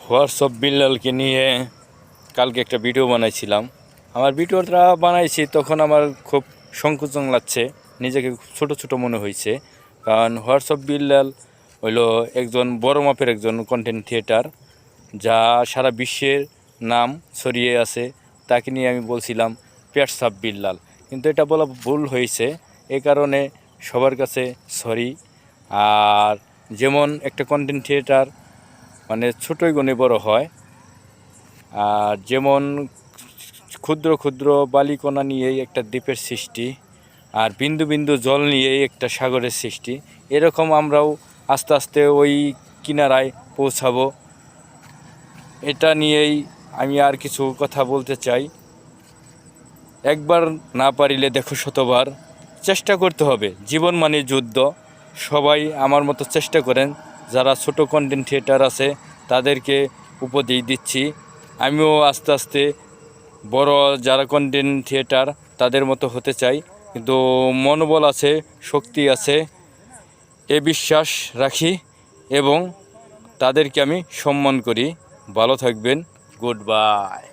WhatsApp বিল্লালকে নিয়ে কালকে একটা ভিডিও বানাইছিলাম। আমার ভিডিওটা বানাইছি তখন আমার খুব সংকোচন লাগছে, নিজেকে ছোট ছোট মনে হয়েছে। কারণ হোয়াটসঅ্যাপ বিল্লাল হইল একজন বড় মাপের একজন কন্টেন্ট ক্রিয়েটার, যা সারা বিশ্বের নাম ছড়িয়ে আছে। তাকে নিয়ে আমি বলছিলাম হোয়াটসঅ্যাপ বিল্লাল, কিন্তু এটা বলা ভুল হয়েছে। এই কারণে সবার কাছে সরি। আর যেমন একটা কন্টেন্ট ক্রিয়েটার মানে ছোটোই গুণে বড় হয়, আর যেমন ক্ষুদ্র ক্ষুদ্র বালিকণা নিয়েই একটা দ্বীপের সৃষ্টি, আর বিন্দু বিন্দু জল নিয়েই একটা সাগরের সৃষ্টি, এরকম আমরাও আস্তে আস্তে ওই কিনারায় পৌঁছাবো। এটা নিয়েই আমি আর কিছু কথা বলতে চাই। একবার না পারিলে দেখো শতবার, চেষ্টা করতে হবে। জীবন মানে যুদ্ধ। সবাই আমার মতো চেষ্টা করেন। যারা ছোট কন্টেন্ট ক্রিয়েটার আছে তাদেরকে উপদেশ দিচ্ছি, আমিও আস্তে আস্তে বড় যারা কন্টেন্ট ক্রিয়েটার তাদের মতো হতে চাই। কিন্তু মনোবল আছে, শক্তি আছে, এ বিশ্বাস রাখি এবং তাদেরকে আমি সম্মান করি। ভালো থাকবেন। Good bye.